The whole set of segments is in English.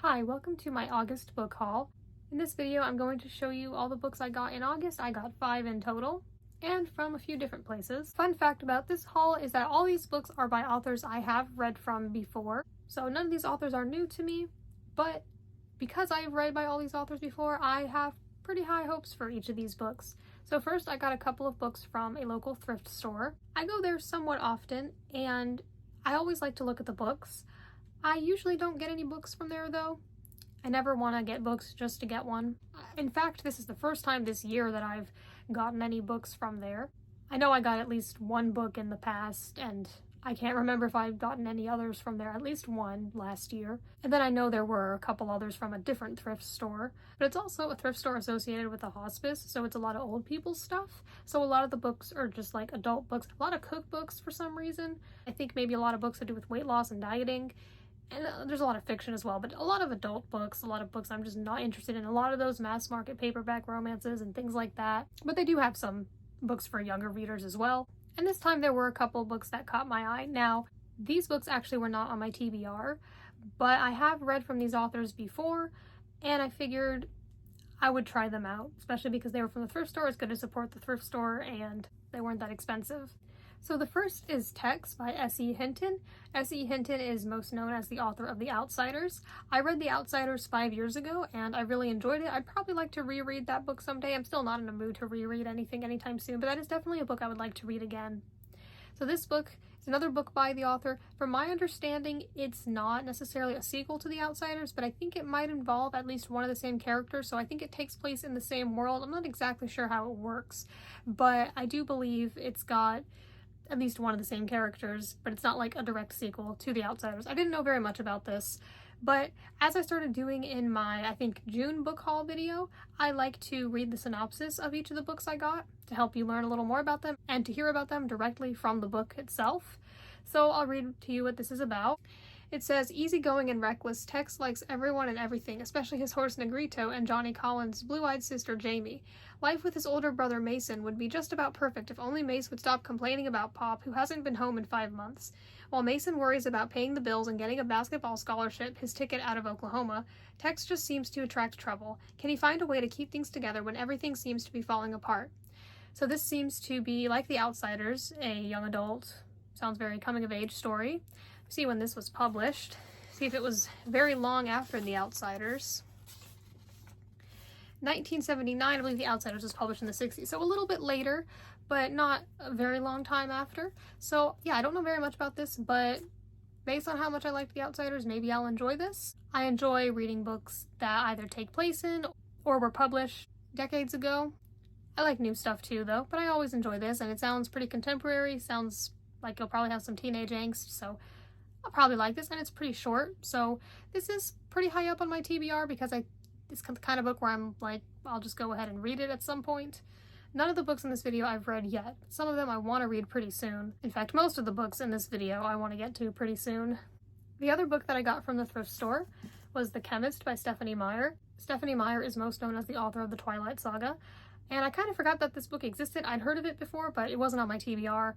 Hi, welcome to my August book haul. In this video, I'm going to show you all the books I got in August. I got 5 in total, and from a few different places. Fun fact about this haul is that all these books are by authors I have read from before. So none of these authors are new to me, but because I've read by all these authors before, I have pretty high hopes for each of these books. So first, I got a couple of books from a local thrift store. I go there somewhat often, and I always like to look at the books. I usually don't get any books from there though. I never want to get books just to get one. In fact, this is the first time this year that I've gotten any books from there. I know I got at least one book in the past, and I can't remember if I've gotten any others from there, at least one last year. And then I know there were a couple others from a different thrift store, but it's also a thrift store associated with a hospice, so it's a lot of old people's stuff. So a lot of the books are just like adult books, a lot of cookbooks for some reason. I think maybe a lot of books to do with weight loss and dieting. And there's a lot of fiction as well, but a lot of adult books, a lot of books I'm just not interested in. A lot of those mass market paperback romances and things like that. But they do have some books for younger readers as well. And this time there were a couple books that caught my eye. Now, these books actually were not on my TBR, but I have read from these authors before, and I figured I would try them out, especially because they were from the thrift store. It's good to support the thrift store, and they weren't that expensive. So the first is Tex by S.E. Hinton. S.E. Hinton is most known as the author of The Outsiders. I read The Outsiders 5 years ago and I really enjoyed it. I'd probably like to reread that book someday. I'm still not in a mood to reread anything anytime soon, but that is definitely a book I would like to read again. So this book is another book by the author. From my understanding, it's not necessarily a sequel to The Outsiders, but I think it might involve at least one of the same characters, so I think it takes place in the same world. I'm not exactly sure how it works, but I do believe it's got at least one of the same characters, but it's not like a direct sequel to The Outsiders. I didn't know very much about this, but as I started doing in my, I think, June book haul video, I like to read the synopsis of each of the books I got to help you learn a little more about them and to hear about them directly from the book itself. So I'll read to you what this is about. It says, easygoing and reckless, Tex likes everyone and everything, especially his horse Negrito and Johnny Collins' blue-eyed sister Jamie. Life with his older brother Mason would be just about perfect if only Mace would stop complaining about Pop, who hasn't been home in 5 months. While Mason worries about paying the bills and getting a basketball scholarship, his ticket out of Oklahoma, Tex just seems to attract trouble. Can he find a way to keep things together when everything seems to be falling apart? So this seems to be like The Outsiders, a young adult, sounds very coming-of-age story. See when this was published. See if it was very long after The Outsiders. 1979, I believe The Outsiders was published in the 60s, so a little bit later, but not a very long time after. So yeah, I don't know very much about this, but based on how much I liked The Outsiders, maybe I'll enjoy this. I enjoy reading books that either take place in or were published decades ago. I like new stuff too, though, but I always enjoy this, and it sounds pretty contemporary, sounds like you'll probably have some teenage angst, so I'll probably like this, and it's pretty short, so this is pretty high up on my TBR because it's the kind of book where I'm like, I'll just go ahead and read it at some point. None of the books in this video I've read yet. Some of them I want to read pretty soon. In fact, most of the books in this video I want to get to pretty soon. The other book that I got from the thrift store was The Chemist by Stephenie Meyer. Stephenie Meyer is most known as the author of the Twilight Saga, and I kind of forgot that this book existed. I'd heard of it before, but it wasn't on my TBR.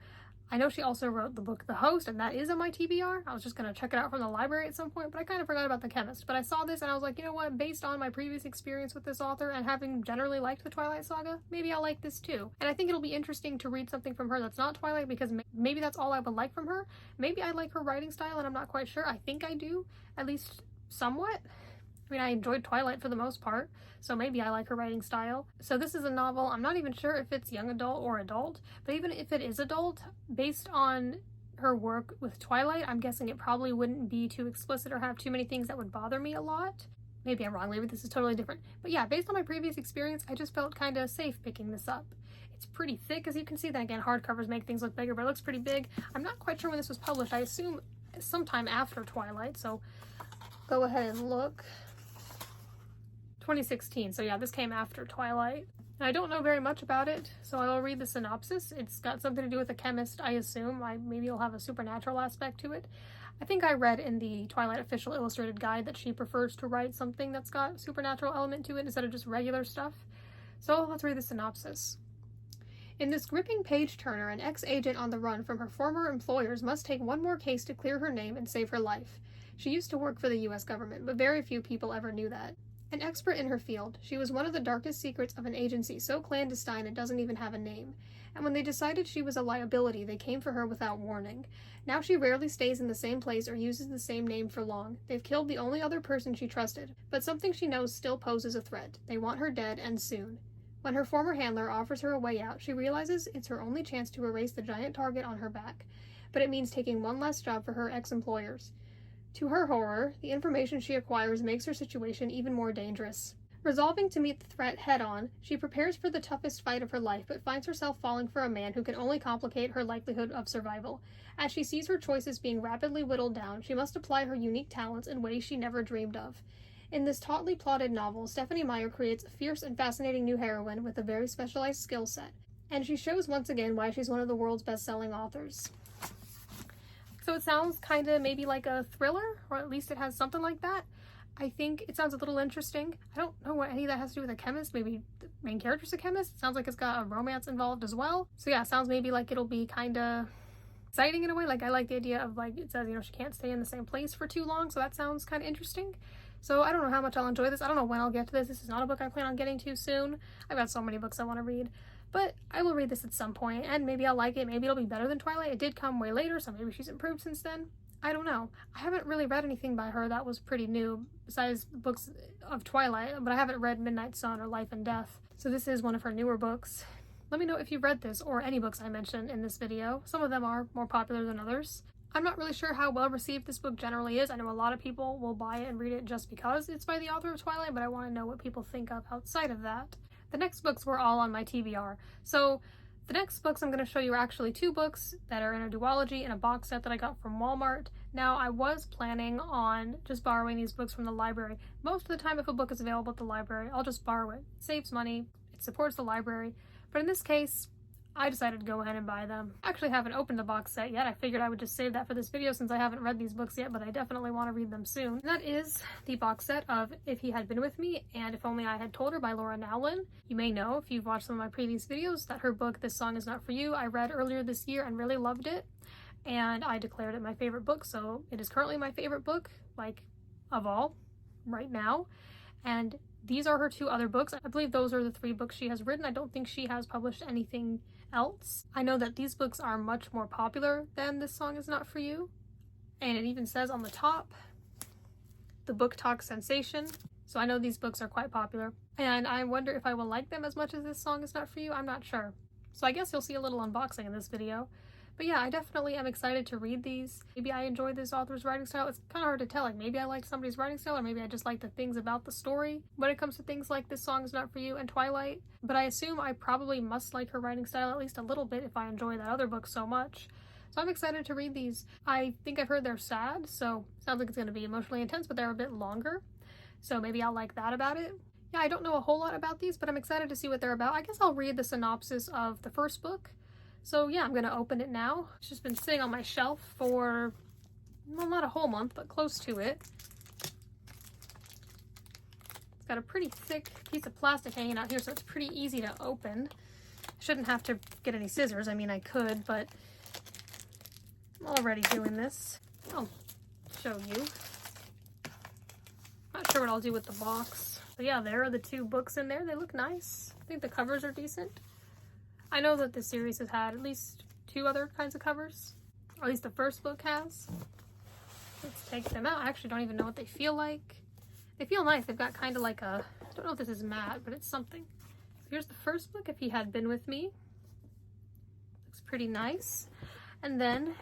I know she also wrote the book The Host, and that is on my TBR. I was just going to check it out from the library at some point, but I kind of forgot about The Chemist. But I saw this and I was like, you know what, based on my previous experience with this author and having generally liked the Twilight Saga, maybe I'll like this too. And I think it'll be interesting to read something from her that's not Twilight, because maybe that's all I would like from her. Maybe I like her writing style and I'm not quite sure. I think I do, at least somewhat. I mean, I enjoyed Twilight for the most part, so maybe I like her writing style. So this is a novel. I'm not even sure if it's young adult or adult, but even if it is adult, based on her work with Twilight, I'm guessing it probably wouldn't be too explicit or have too many things that would bother me a lot. Maybe I'm wrong, maybe this is totally different. But yeah, based on my previous experience, I just felt kind of safe picking this up. It's pretty thick, as you can see. Then again, hardcovers make things look bigger, but it looks pretty big. I'm not quite sure when this was published. I assume sometime after Twilight, so go ahead and look. 2016, so yeah, this came after Twilight. And I don't know very much about it, so I will read the synopsis. It's got something to do with a chemist, I assume. Maybe it'll have a supernatural aspect to it. I think I read in the Twilight Official Illustrated Guide that she prefers to write something that's got a supernatural element to it instead of just regular stuff. So let's read the synopsis. In this gripping page-turner, an ex-agent on the run from her former employers must take one more case to clear her name and save her life. She used to work for the US government, but very few people ever knew that. An expert in her field, she was one of the darkest secrets of an agency so clandestine it doesn't even have a name. And when they decided she was a liability, they came for her without warning. Now she rarely stays in the same place or uses the same name for long. They've killed the only other person she trusted, but something she knows still poses a threat. They want her dead, and soon. When her former handler offers her a way out, she realizes it's her only chance to erase the giant target on her back. But it means taking one last job for her ex-employers. To her horror, the information she acquires makes her situation even more dangerous. Resolving to meet the threat head-on, she prepares for the toughest fight of her life, but finds herself falling for a man who can only complicate her likelihood of survival. As she sees her choices being rapidly whittled down, she must apply her unique talents in ways she never dreamed of. In this tautly plotted novel, Stephenie Meyer creates a fierce and fascinating new heroine with a very specialized skill set, and she shows once again why she's one of the world's best-selling authors. So it sounds kind of maybe like a thriller, or at least it has something like that. I think it sounds a little interesting. I don't know what any of that has to do with a chemist. Maybe the main character's a chemist. It sounds like it's got a romance involved as well. So yeah, it sounds maybe like it'll be kind of exciting in a way. Like, I like the idea of, like, it says, you know, she can't stay in the same place for too long, so that sounds kind of interesting. So I don't know how much I'll enjoy this. I don't know when I'll get to this. This is not a book I plan on getting to soon. I've got so many books I want to read. But I will read this at some point, and maybe I'll like it. Maybe it'll be better than Twilight. It did come way later, so maybe she's improved since then. I don't know. I haven't really read anything by her that was pretty new, besides books of Twilight, but I haven't read Midnight Sun or Life and Death. So this is one of her newer books. Let me know if you've read this, or any books I mentioned in this video. Some of them are more popular than others. I'm not really sure how well received this book generally is. I know a lot of people will buy it and read it just because it's by the author of Twilight, but I want to know what people think of outside of that. The next books were all on my TBR. So the next books I'm going to show you are actually two books that are in a duology in a box set that I got from Walmart. Now, I was planning on just borrowing these books from the library. Most of the time, if a book is available at the library, I'll just borrow it. It saves money, it supports the library, but in this case, I decided to go ahead and buy them. I actually haven't opened the box set yet. I figured I would just save that for this video since I haven't read these books yet, but I definitely want to read them soon. And that is the box set of If He Had Been With Me and If Only I Had Told Her by Laura Nowlin. You may know, if you've watched some of my previous videos, that her book, This Song Is Not For You, I read earlier this year and really loved it. And I declared it my favorite book, so it is currently my favorite book, like, of all, right now. And these are her two other books. I believe those are the three books she has written. I don't think she has published anything else. I know that these books are much more popular than This Song Is Not For You. And it even says on the top, the BookTok sensation. So I know these books are quite popular. And I wonder if I will like them as much as This Song Is Not For You. I'm not sure. So I guess you'll see a little unboxing in this video. But yeah, I definitely am excited to read these. Maybe I enjoy this author's writing style. It's kind of hard to tell. Like, maybe I like somebody's writing style, or maybe I just like the things about the story when it comes to things like This Song Is Not For You and Twilight. But I assume I probably must like her writing style at least a little bit if I enjoy that other book so much. So I'm excited to read these. I think I've heard they're sad, so sounds like it's going to be emotionally intense, but they're a bit longer. So maybe I'll like that about it. Yeah, I don't know a whole lot about these, but I'm excited to see what they're about. I guess I'll read the synopsis of the first book. So yeah, I'm going to open it now. It's just been sitting on my shelf for, well, not a whole month, but close to it. It's got a pretty thick piece of plastic hanging out here, so it's pretty easy to open. I shouldn't have to get any scissors. I mean, I could, but I'm already doing this. I'll show you. Not sure what I'll do with the box. But yeah, there are the two books in there. They look nice. I think the covers are decent. I know that this series has had at least two other kinds of covers, or at least the first book has. Let's take them out. I actually don't even know what they feel like. They feel nice. They've got kind of like a, I don't know if this is matte, but it's something. So here's the first book, If He Had Been With Me. Looks pretty nice. And then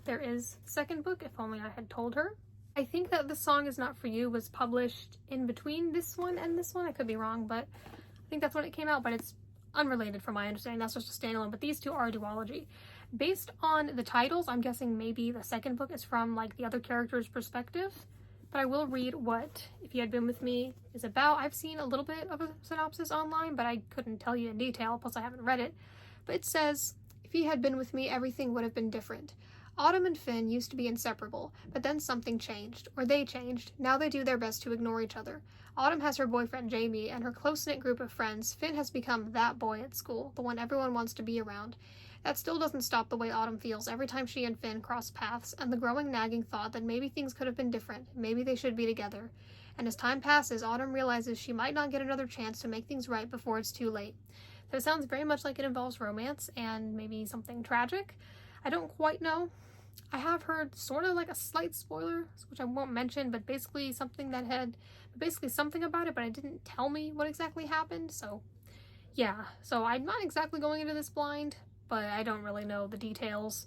there is the second book, If Only I Had Told Her. I think that This Song Is Not For You was published in between this one and this one. I could be wrong, but I think that's when it came out, but it's unrelated from my understanding. That's just a standalone, but these two are a duology. Based on the titles, I'm guessing maybe the second book is from like the other character's perspective, but I will read what If He Had Been With Me is about. I've seen a little bit of a synopsis online, but I couldn't tell you in detail, plus I haven't read it. But it says, if he had been with me, everything would have been different. Autumn and Finn used to be inseparable, but then something changed, or they changed. Now they do their best to ignore each other. Autumn has her boyfriend Jamie and her close-knit group of friends. Finn has become that boy at school, the one everyone wants to be around. That still doesn't stop the way Autumn feels every time she and Finn cross paths, and the growing nagging thought that maybe things could have been different, maybe they should be together. And as time passes, Autumn realizes she might not get another chance to make things right before it's too late. So it sounds very much like it involves romance and maybe something tragic. I don't quite know. I have heard sort of like a slight spoiler, which I won't mention, but basically something about it, but it didn't tell me what exactly happened, so yeah. So I'm not exactly going into this blind, but I don't really know the details.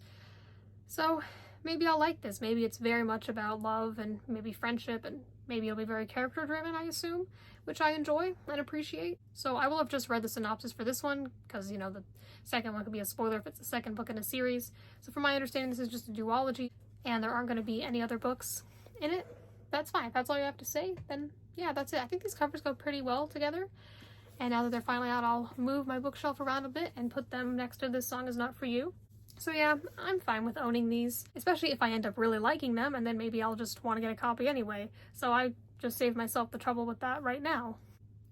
So maybe I'll like this. Maybe it's very much about love and maybe friendship, and maybe it'll be very character driven, I assume, which I enjoy and appreciate. So I will have just read the synopsis for this one because, you know, the second one could be a spoiler if it's the second book in a series. So from my understanding, this is just a duology and there aren't going to be any other books in it. That's fine. If that's all you have to say, then yeah, that's it. I think these covers go pretty well together. And now that they're finally out, I'll move my bookshelf around a bit and put them next to This Song Is Not For You. So yeah, I'm fine with owning these, especially if I end up really liking them, and then maybe I'll just want to get a copy anyway. So I just saved myself the trouble with that right now.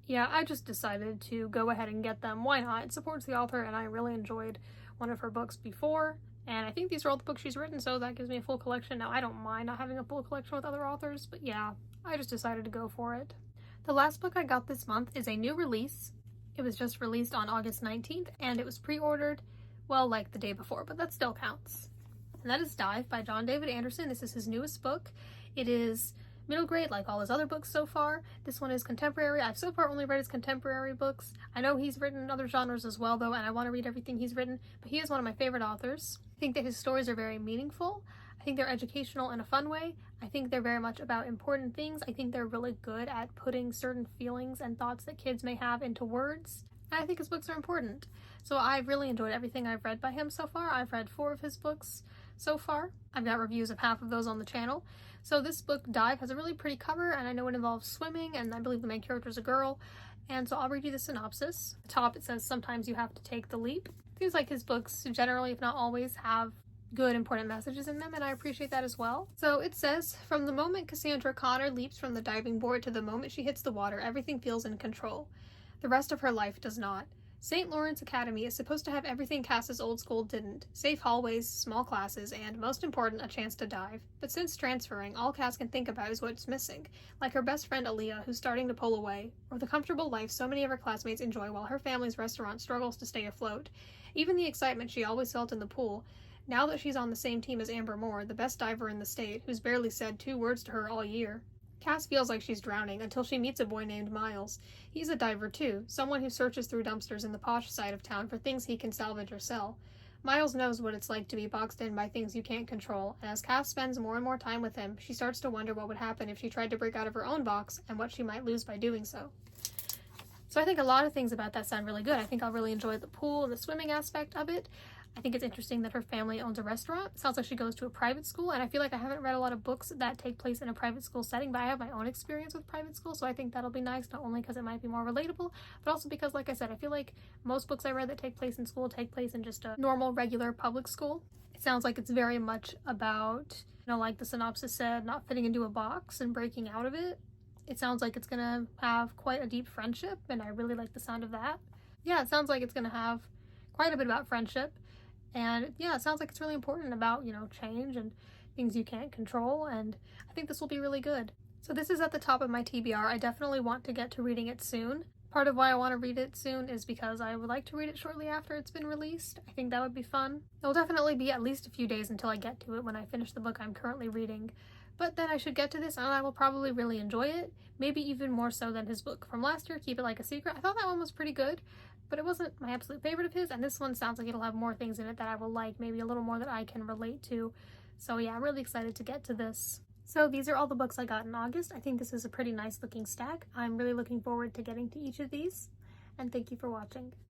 Yeah, I just decided to go ahead and get them. Why not? It supports the author, and I really enjoyed one of her books before, and I think these are all the books she's written, so that gives me a full collection. Now, I don't mind not having a full collection with other authors, but yeah, I just decided to go for it. The last book I got this month is a new release. It was just released on August 19th, and it was pre-ordered, well, like the day before, but that still counts. And that is Dive by John David Anderson. This is his newest book. It is middle grade, like all his other books so far. This one is contemporary. I've so far only read his contemporary books. I know he's written other genres as well, though, and I want to read everything he's written, but he is one of my favorite authors. I think that his stories are very meaningful. I think they're educational in a fun way. I think they're very much about important things. I think they're really good at putting certain feelings and thoughts that kids may have into words. And I think his books are important. So I've really enjoyed everything I've read by him so far. I've read 4 of his books so far. I've got reviews of half of those on the channel. So this book, Dive, has a really pretty cover, and I know it involves swimming, and I believe the main character is a girl. And so I'll read you the synopsis. At the top it says, "Sometimes you have to take the leap." Seems like his books generally, if not always, have good important messages in them, and I appreciate that as well. So it says, "From the moment Cassandra Connor leaps from the diving board to the moment she hits the water, everything feels in control. The rest of her life does not. St. Lawrence Academy is supposed to have everything Cass's old school didn't. Safe hallways, small classes, and, most important, a chance to dive. But since transferring, all Cass can think about is what's missing, like her best friend Aaliyah, who's starting to pull away, or the comfortable life so many of her classmates enjoy while her family's restaurant struggles to stay afloat. Even the excitement she always felt in the pool, now that she's on the same team as Amber Moore, the best diver in the state, who's barely said 2 words to her all year. Cass feels like she's drowning until she meets a boy named Miles. He's a diver too, someone who searches through dumpsters in the posh side of town for things he can salvage or sell. Miles knows what it's like to be boxed in by things you can't control, and as Cass spends more and more time with him, she starts to wonder what would happen if she tried to break out of her own box and what she might lose by doing so. So I think a lot of things about that sound really good. I think I'll really enjoy the pool and the swimming aspect of it. I think it's interesting that her family owns a restaurant. It sounds like she goes to a private school, and I feel like I haven't read a lot of books that take place in a private school setting, but I have my own experience with private school, so I think that'll be nice, not only because it might be more relatable, but also because, like I said, I feel like most books I read that take place in school take place in just a normal, regular public school. It sounds like it's very much about, you know, like the synopsis said, not fitting into a box and breaking out of it. It sounds like it's gonna have quite a deep friendship, and I really like the sound of that. Yeah, it sounds like it's gonna have quite a bit about friendship. And yeah, it sounds like it's really important about, you know, change and things you can't control, and I think this will be really good. So this is at the top of my TBR. I definitely want to get to reading it soon. Part of why I want to read it soon is because I would like to read it shortly after it's been released. I think that would be fun. It'll definitely be at least a few days until I get to it when I finish the book I'm currently reading. But then I should get to this and I will probably really enjoy it. Maybe even more so than his book from last year, Keep It Like a Secret. I thought that one was pretty good, but it wasn't my absolute favorite of his, and this one sounds like it'll have more things in it that I will like, maybe a little more that I can relate to. So yeah, I'm really excited to get to this. So these are all the books I got in August. I think this is a pretty nice looking stack. I'm really looking forward to getting to each of these, and thank you for watching.